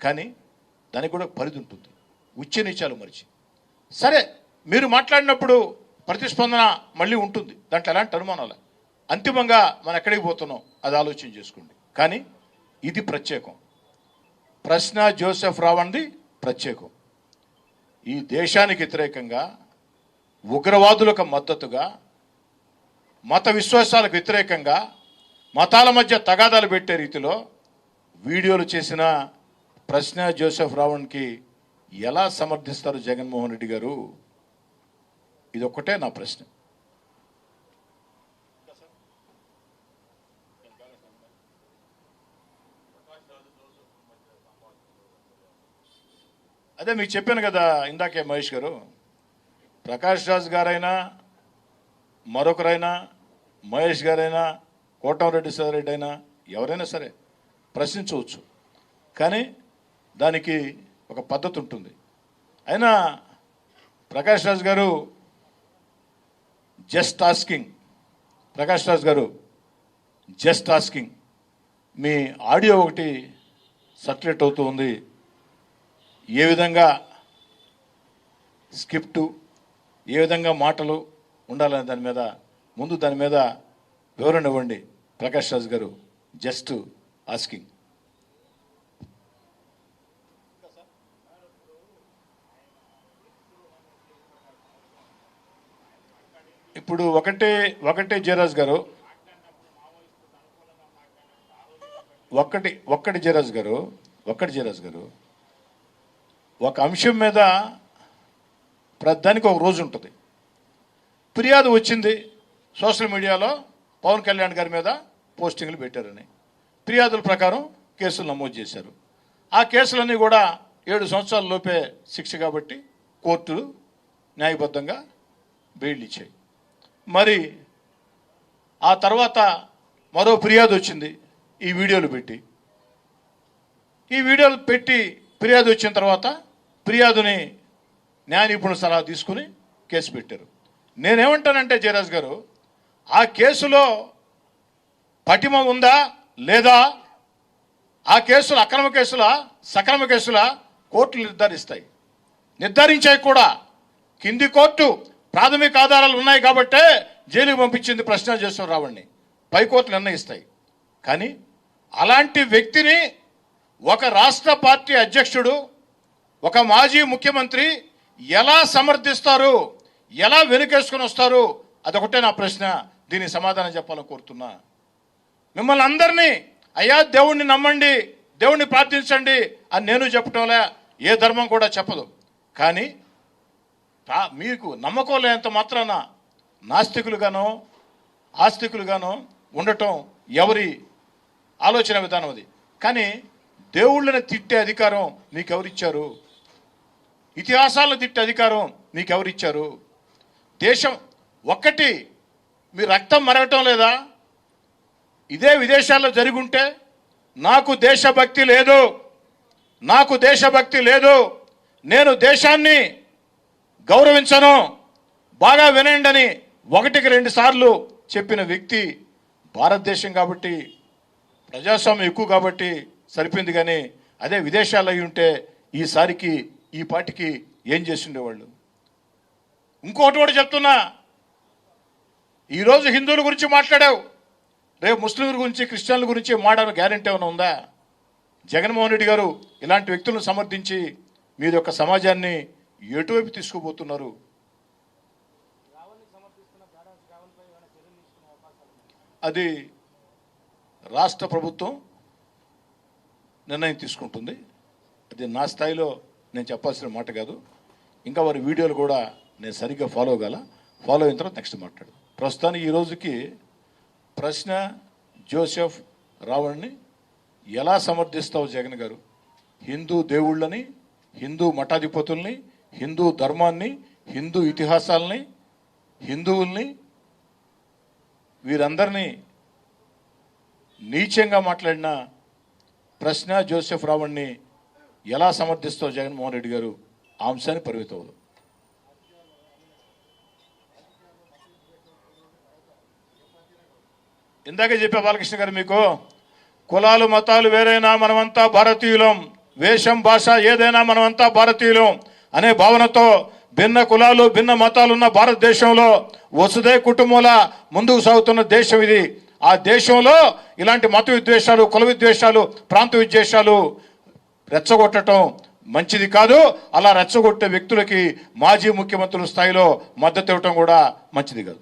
కానీ దానికి కూడా పరిధి ఉంటుంది. ఉచ్చ నీచాలు మరిచి సరే మీరు మాట్లాడినప్పుడు ప్రతిస్పందన మళ్ళీ ఉంటుంది, దాంట్లో ఎలాంటి అనుమానాలు. అంతిమంగా మనం ఎక్కడికి పోతున్నాం అది ఆలోచన చేసుకోండి. కానీ ఇది ప్రత్యేకం. ప్రశ్న జోసెఫ్ రావణ్ది ప్రత్యేకం. ఈ దేశానికి వ్యతిరేకంగా, ఉగ్రవాదులకు మద్దతుగా, మత విశ్వాసాలకు వ్యతిరేకంగా, మతాల మధ్య తగాదాలు పెట్టే రీతిలో వీడియోలు చేసిన ప్రశ్న జోసెఫ్ రావణ్కి ఎలా సమర్థిస్తారు జగన్మోహన్ రెడ్డి గారు? ఇది ఒక్కటే నా ప్రశ్న. అదే మీకు చెప్పాను కదా ఇందాకే మహేష్ గారు, ప్రకాష్ రాజ్ గారైనా మరొకరైనా మహేష్ గారైనా కోటంరెడ్డి రెడ్డి అయినా ఎవరైనా సరే ప్రశ్నించవచ్చు, కానీ దానికి ఒక పద్ధతి ఉంటుంది. అయినా ప్రకాష్ రాజ్ గారు జస్ట్ ఆస్కింగ్, ప్రకాష్ రాజ్ గారు జస్ట్ ఆస్కింగ్, మీ ఆడియో ఒకటి సర్క్యులేట్ అవుతూ ఉంది. ఏ విధంగా స్క్రిప్టు, ఏ విధంగా మాటలు ఉండాలనే దాని మీద ముందు దాని మీద వివరణ ఇవ్వండి ప్రకాష్ రాజ్ గారు. Just asking. ఇప్పుడు ఒకటే జయరాజ్ గారు, ఒక్కటి జయరాజ్ గారు ఒక అంశం మీద ప్రతిదానికి ఒక రోజు ఉంటుంది. ఫిర్యాదు వచ్చింది సోషల్ మీడియాలో పవన్ కళ్యాణ్ గారి మీద పోస్టింగ్లు పెట్టారని, ఫిర్యాదుల ప్రకారం కేసులు నమోదు చేశారు. ఆ కేసులన్నీ కూడా 7 సంవత్సరాల లోపే శిక్ష కాబట్టి కోర్టులు న్యాయబద్ధంగా బెయిల్ ఇచ్చాయి. మరి ఆ తర్వాత మరో ఫిర్యాదు వచ్చింది ఈ వీడియోలు పెట్టి ఫిర్యాదు వచ్చిన తర్వాత ఫిర్యాదుని న్యాయ నిపుణుల సలహా తీసుకుని కేసు పెట్టారు. నేనేమంటానంటే జయరాజ్ గారు, ఆ కేసులో పటిమ ఉందా లేదా, ఆ కేసులు అక్రమ కేసులా సక్రమ కేసులా కోర్టులు నిర్ధారించాయి కూడా. కింది కోర్టు ప్రాథమిక ఆధారాలు ఉన్నాయి కాబట్టే జైలుకు పంపించింది ప్రశ్న జోసెఫ్ రావణ్ణి, పై కోర్టులు నిర్ణయిస్తాయి. కానీ అలాంటి వ్యక్తిని ఒక రాష్ట్ర పార్టీ అధ్యక్షుడు, ఒక మాజీ ముఖ్యమంత్రి ఎలా సమర్థిస్తారు, ఎలా వెనుకేసుకొని వస్తారు? అదొకటే నా ప్రశ్న. దీనికి సమాధానం చెప్పాలని కోరుతున్నా. మిమ్మల్ని అందరినీ అయ్యా దేవుణ్ణి నమ్మండి, దేవుణ్ణి ప్రార్థించండి అని నేను చెప్పటంలే, ఏ ధర్మం కూడా చెప్పదు. కానీ మీకు నమ్మకం లేనంత మాత్రాన నాస్తికులుగానో ఆస్తికులుగానో ఉండటం ఎవరి ఆలోచన విధానం అది. కానీ దేవుళ్ళని తిట్టే అధికారం మీకెవరిచ్చారు? ఇతిహాసాలను తిట్టే అధికారం మీకెవరిచ్చారు? దేశం ఒక్కటి మీ రక్తం మరగటం లేదా? ఇదే విదేశాల్లో జరిగి ఉంటే నాకు దేశభక్తి లేదు, నేను దేశాన్ని గౌరవించను, బాగా వినండి అని 1కి 2 సార్లు చెప్పిన వ్యక్తి భారతదేశం కాబట్టి, ప్రజాస్వామ్యం ఎక్కువ కాబట్టి సరిపోయింది. కానీ అదే విదేశాల్లో అయి ఉంటే ఈసారికి ఈ పార్టీకి ఏం చేసి ఉండేవాళ్ళు? ఇంకోటి కూడా చెప్తున్నా, ఈరోజు హిందువుల గురించి మాట్లాడావు, రేపు ముస్లింల గురించి క్రిస్టియన్ల గురించి మాట్లాడే గ్యారెంటీ ఏమైనా ఉందా? జగన్మోహన్ రెడ్డి గారు ఇలాంటి వ్యక్తులను సమర్థించి మీరు యొక్క సమాజాన్ని ఎటువైపు తీసుకుపోతున్నారు? అది రాష్ట్ర ప్రభుత్వం నిర్ణయం తీసుకుంటుంది. అది నా స్థాయిలో నేను చెప్పాల్సిన మాట కాదు. ఇంకా వారి వీడియోలు కూడా నేను సరిగ్గా ఫాలో అయిన తర్వాత నెక్స్ట్ మాట్లాడు. ప్రస్తుతానికి ఈ రోజుకి ప్రశ్న జోసెఫ్ రావణ్ని ఎలా సమర్థిస్తావు జగన్ గారు? హిందూ దేవుళ్ళని, హిందూ మఠాధిపతుల్ని, హిందూ ధర్మాన్ని, హిందూ ఇతిహాసాలని, హిందువుల్ని, వీరందరినీ నీచంగా మాట్లాడిన ప్రశ్న జోసెఫ్ రావణ్ని ఎలా సమర్థిస్తావు జగన్మోహన్ రెడ్డి గారు? ఆ అంశాన్ని పరిమితం అవ్వదు. ఇందాకే చెప్పా బాలకృష్ణ గారు, మీకు కులాలు మతాలు వేరైనా మనమంతా భారతీయులం, వేషం భాష ఏదైనా మనమంతా భారతీయులు అనే భావనతో భిన్న కులాలు భిన్న మతాలు ఉన్న భారతదేశంలో వసుదే కుటుంబాల ముందుకు సాగుతున్న దేశం ఇది. ఆ దేశంలో ఇలాంటి మత విద్వేషాలు, కుల విద్వేషాలు, ప్రాంత విద్వేషాలు రెచ్చగొట్టడం మంచిది కాదు. అలా రెచ్చగొట్టే వ్యక్తులకి మాజీ ముఖ్యమంత్రుల స్థాయిలో మద్దతు ఇవ్వటం కూడా మంచిది కాదు.